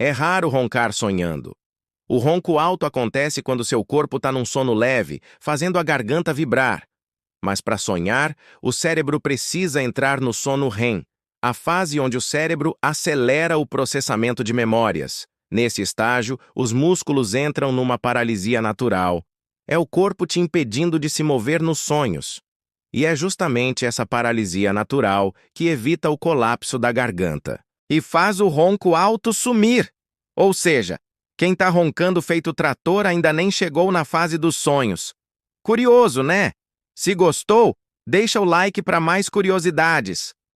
É raro roncar sonhando. O ronco alto acontece quando seu corpo está num sono leve, fazendo a garganta vibrar. Mas para sonhar, o cérebro precisa entrar no sono REM, a fase onde o cérebro acelera o processamento de memórias. Nesse estágio, os músculos entram numa paralisia natural. É o corpo te impedindo de se mover nos sonhos. E é justamente essa paralisia natural que evita o colapso da garganta e faz o ronco alto sumir. Ou seja, quem está roncando feito trator ainda nem chegou na fase dos sonhos. Curioso, né? Se gostou, deixa o like para mais curiosidades.